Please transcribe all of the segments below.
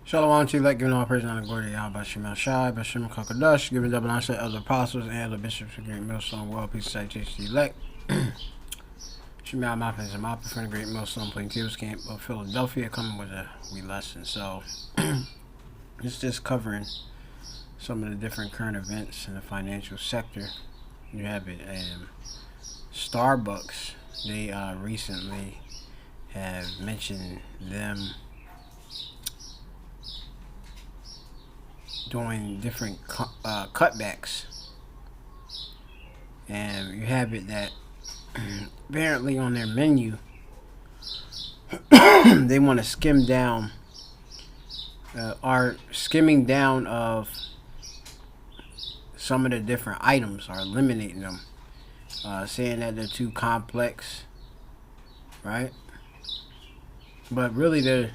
Shalom to you, like giving all praise and honor and glory to Yahweh, Bashim Shai, Bashim Kakadash, giving double honor to other apostles and other bishops of Great Millstone, world peace, citation to the elect. Shemai Mappins and Mappa from the Great Millstone Plaintables Camp of Philadelphia, coming with a wee lesson. So, it's just covering some of the different current events in the financial sector. You have it, Starbucks, they recently have mentioned them doing different cutbacks, and you have it that apparently on their menu they want to skim down are skimming down of some of the different items, or eliminating them, saying that they're too complex, right? But really they're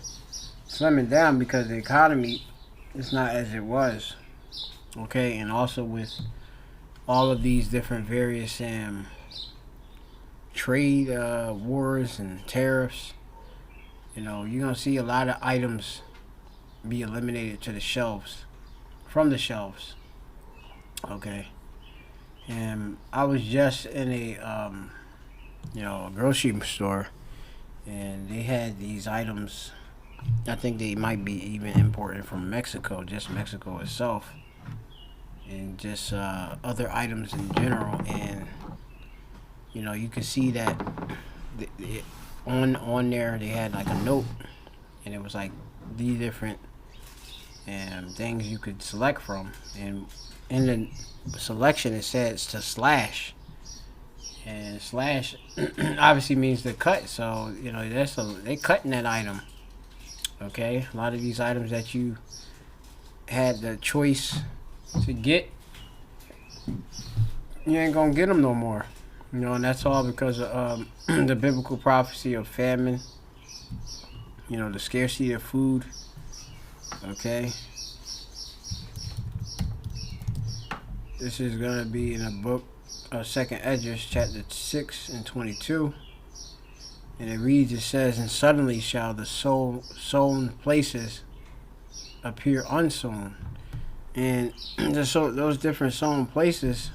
slimming down because the economy, it's not as it was, okay? And also with all of these different various trade wars and tariffs, you're gonna see a lot of items be eliminated to the shelves, from the shelves, okay? And I was just in a grocery store, and they had these items. I think they might be even imported from Mexico, just Mexico itself, and just other items in general. And you can see that on there they had like a note, and it was like the different things you could select from, and in the selection it says to slash, and slash obviously means to cut. So they cutting that item. Okay, a lot of these items that you had the choice to get, you ain't gonna get them no more. And that's all because of the biblical prophecy of famine. The scarcity of food. Okay, this is gonna be in a book, Second Esdras, chapter 6 and 22. And it reads, it says, "And suddenly shall the sown places appear unsown." And those different sown places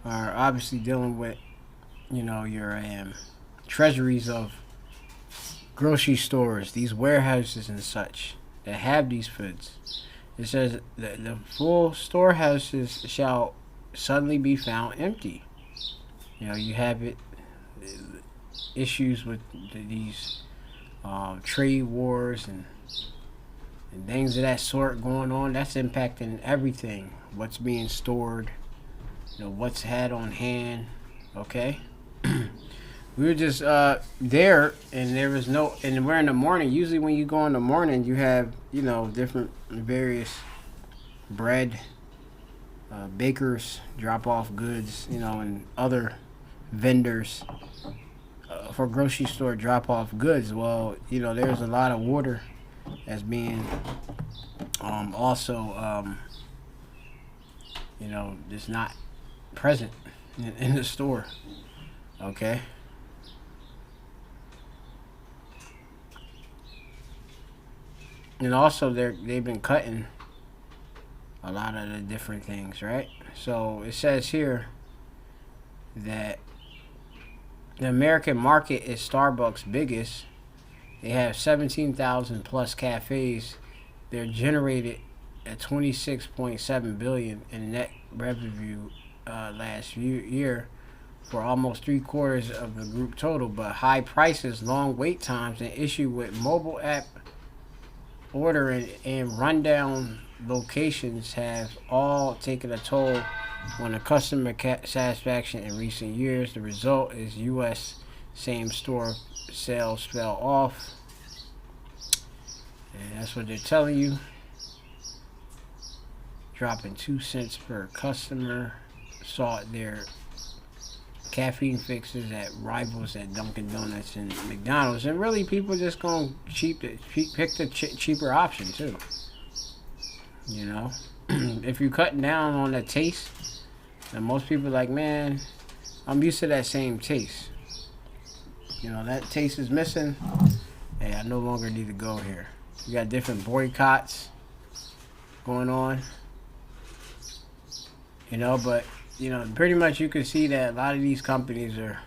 are obviously dealing with, your treasuries of grocery stores, these warehouses and such that have these foods. It says that the full storehouses shall suddenly be found empty. You have it. Issues with these trade wars and things of that sort going on, that's impacting everything, what's being stored, what's had on hand. Okay. We were just there, and there was no, and we're in the morning. Usually when you go in the morning, you have different various bread bakers drop off goods, and other vendors for grocery store drop off goods. Well, there's a lot of water that's being also just not present in the store. Okay. And also they've been cutting a lot of the different things, right? So it says here that the American market is Starbucks' biggest. They have 17,000 plus cafes. They're generated at 26.7 billion in net revenue last year, for almost 3/4 of the group total. But high prices, long wait times, and issue with mobile app ordering and rundown locations have all taken a toll on the customer satisfaction in recent years. The result is U.S. same-store sales fell off, and that's what they're telling you. Dropping 2 cents per customer. Sought their caffeine fixes at rivals at Dunkin' Donuts and McDonald's, and really people just gonna pick the cheaper option too. If you're cutting down on the taste, and most people are like, man, I'm used to that same taste. That taste is missing. Hey, I no longer need to go here. You got different boycotts going on. You know, but, you know, pretty much you can see that a lot of these companies are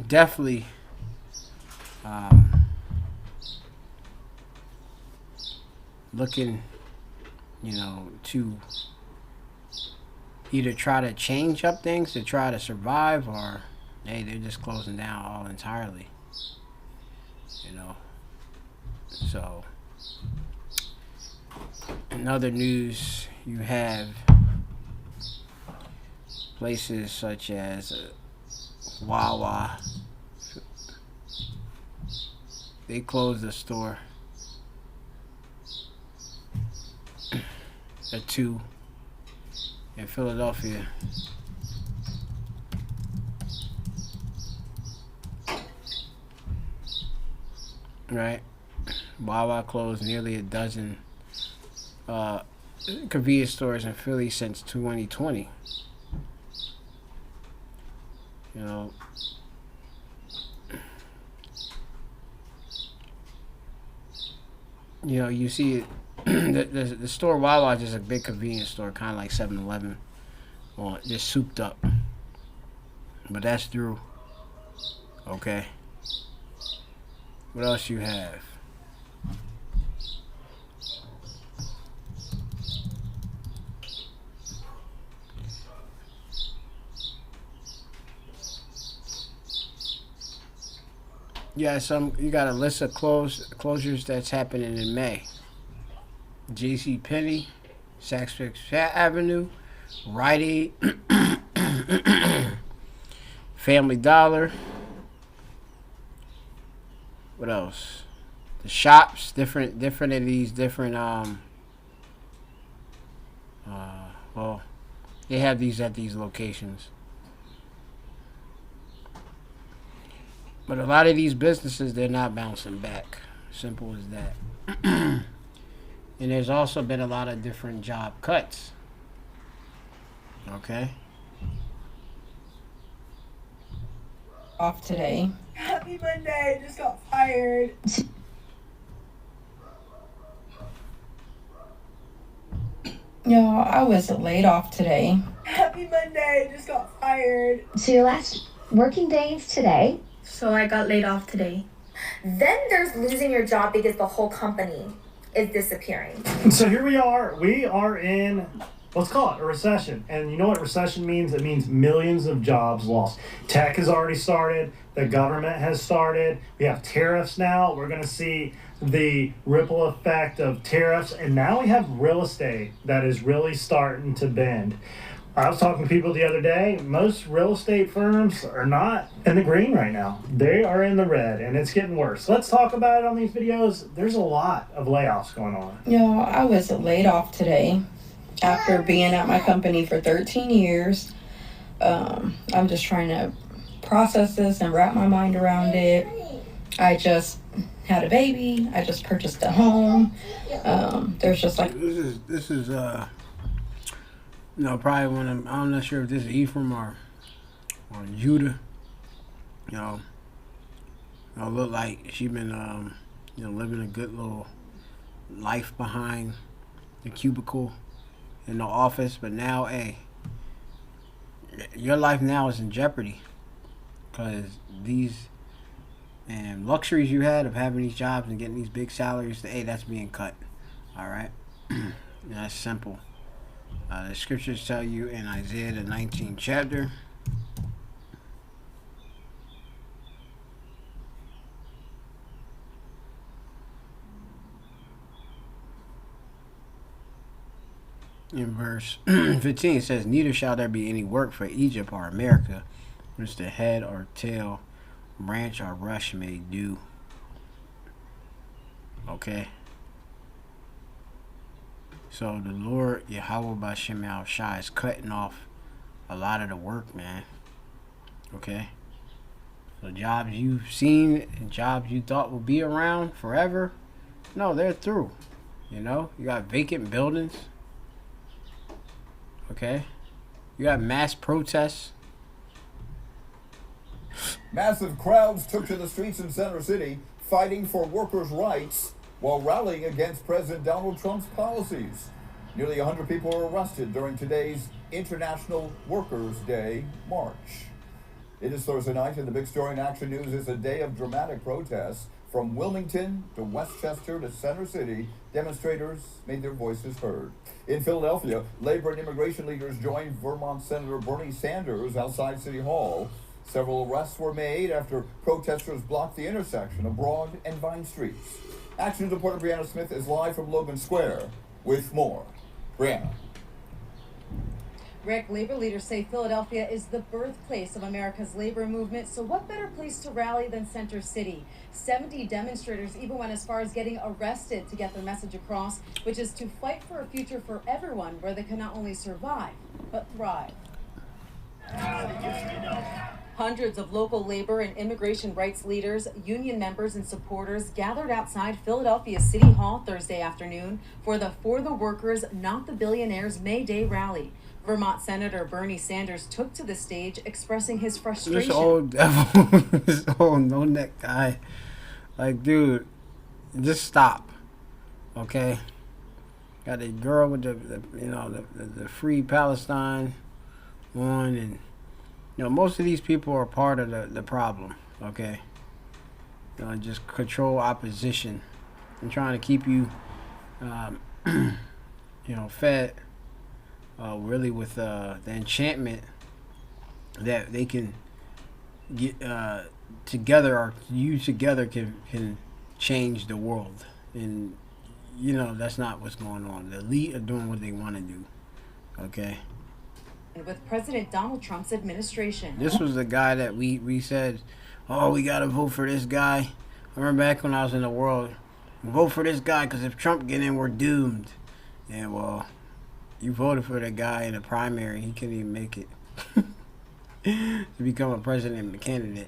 definitely looking, you know, to either try to change up things to try to survive, or hey, they're just closing down all entirely. You know, so in other news, you have places such as Wawa. They closed the store. At 2 in Philadelphia. Right? Wawa closed nearly a dozen convenience stores in Philly since 2020. You know, you see the store Wawa is just a big convenience store, kind of like 7-Eleven, well, just souped up. But that's through. Okay. What else you have? Yeah, you got a list of closures that's happening in May. J.C. Penney, Saks Fifth Avenue, Rite Aid, Family Dollar. What else? The shops, different of these different well, they have these at these locations. But a lot of these businesses, they're not bouncing back. Simple as that. And there's also been a lot of different job cuts. Okay. Off today. Happy Monday, just got fired. Yo, I was laid off today. Happy Monday, just got fired. So your last working day is today. So I got laid off today. Then there's losing your job because the whole company is disappearing. So here we are. We are in, let's call it a recession. And you know what recession means? It means millions of jobs lost. Tech has already started. The government has started. We have tariffs now. We're going to see the ripple effect of tariffs. And now we have real estate that is really starting to bend. I was talking to people the other day. Most real estate firms are not in the green right now. They are in the red, and it's getting worse. Let's talk about it on these videos. There's a lot of layoffs going on. Yo, I was laid off today after being at my company for 13 years. I'm just trying to process this and wrap my mind around it. I just had a baby. I just purchased a home. There's just like... This is no, probably one of them. I'm not sure if this is Ephraim or Judah. Look like she been living a good little life behind the cubicle in the office, but now, hey, your life now is in jeopardy because these luxuries you had of having these jobs and getting these big salaries, hey, that's being cut. All right, that's simple. The scriptures tell you in Isaiah the 19th chapter. In verse 15 it says, neither shall there be any work for Egypt or America, which the head or tail, branch or rush may do. Okay. So the Lord Yahweh B'Shem Yahushua is cutting off a lot of the work, man. Okay. So jobs you've seen and jobs you thought would be around forever, no, they're through. You got vacant buildings. Okay. You got mass protests. Massive crowds took to the streets in Center City fighting for workers' rights while rallying against President Donald Trump's policies. Nearly 100 people were arrested during today's International Workers' Day march. It is Thursday night, and the big story in Action News is a day of dramatic protests. From Wilmington to Westchester to Center City, demonstrators made their voices heard. In Philadelphia, labor and immigration leaders joined Vermont Senator Bernie Sanders outside City Hall. Several arrests were made after protesters blocked the intersection of Broad and Vine Streets. Action News reporter Brianna Smith is live from Logan Square with more. Brianna. Rick, labor leaders say Philadelphia is the birthplace of America's labor movement, so what better place to rally than Center City? 70 demonstrators even went as far as getting arrested to get their message across, which is to fight for a future for everyone where they can not only survive, but thrive. Hundreds of local labor and immigration rights leaders, union members, and supporters gathered outside Philadelphia City Hall Thursday afternoon for the For the Workers, Not the Billionaires May Day rally. Vermont Senator Bernie Sanders took to the stage expressing his frustration. This old devil, this old no-neck guy. Like, dude, just stop, okay? Got a girl with the Free Palestine on, and most of these people are part of the problem, okay? Just control opposition and trying to keep you, fed. Really with the enchantment that they can get together, or you together can change the world, and that's not what's going on. The elite are doing what they want to do, okay? With President Donald Trump's administration. This was the guy that we said, oh, we gotta vote for this guy. I remember back when I was in the world, vote for this guy because if Trump get in, we're doomed. Yeah, well, you voted for the guy in the primary. He couldn't even make it to become a president candidate.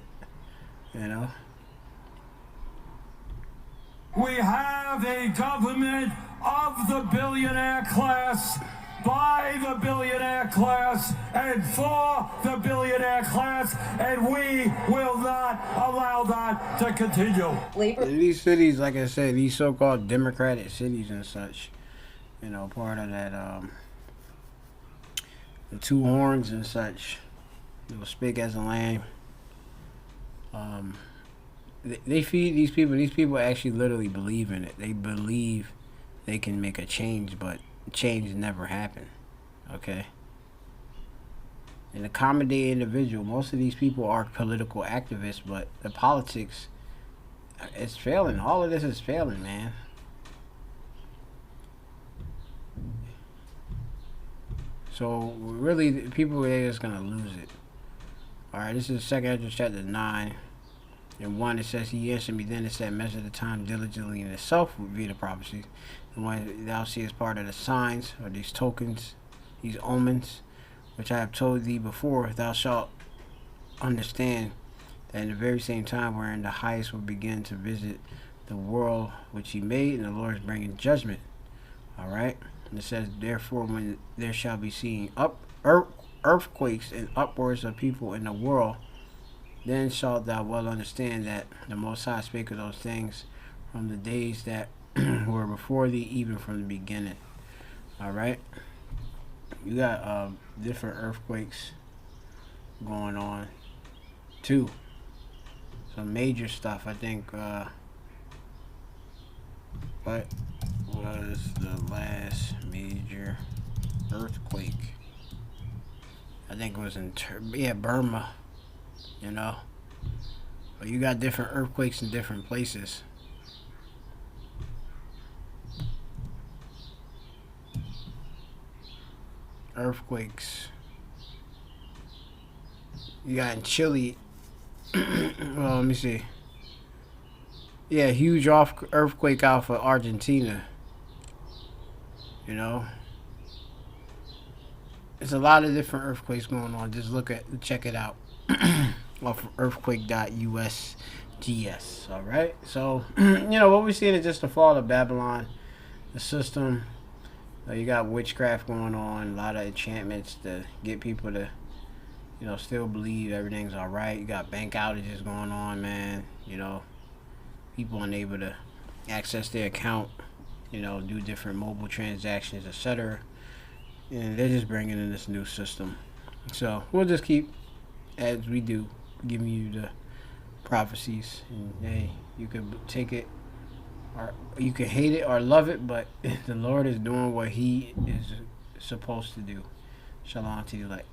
We have a government of the billionaire class, by the billionaire class, and for the billionaire class, and we will not allow that to continue. In these cities, like I said, these so-called democratic cities and such, part of that, the two horns and such, speak as a lamb. They feed these people. These people actually literally believe in it. They believe they can make a change, but change never happened, okay? An accommodating individual. Most of these people are political activists, but the politics, it's failing. All of this is failing, man. So really, people are just gonna lose it. All right, this is 2 Ezra chapter 9. And 1, it says, he answered me then and said, measure the time diligently in itself would be the prophecy. And when thou seest part of the signs, or these tokens, these omens, which I have told thee before, thou shalt understand that in the very same time wherein the highest will begin to visit the world which he made, and the Lord is bringing judgment. Alright? And it says, therefore, when there shall be seen earthquakes and upwards of people in the world, then shalt thou well understand that the Most High spake of those things from the days that were before thee, even from the beginning. Alright? You got different earthquakes going on too. Some major stuff. I think what was the last major earthquake? I think it was in Burma. But you got different earthquakes in different places. Earthquakes. You got in Chile. Well, let me see. Yeah, huge earthquake out for Argentina. There's a lot of different earthquakes going on. Just check it out. Off of earthquake.usgs. Alright, so what we're seeing is just the fall of Babylon, the system. You got witchcraft going on, a lot of enchantments to get people to still believe everything's alright. You got bank outages going on, man. People unable to access their account, do different mobile transactions, etc. And they're just bringing in this new system. So we'll just keep, as we do, giving you the prophecies. And hey, you can take it, or you can hate it or love it, but the Lord is doing what He is supposed to do. Shalom to you, like.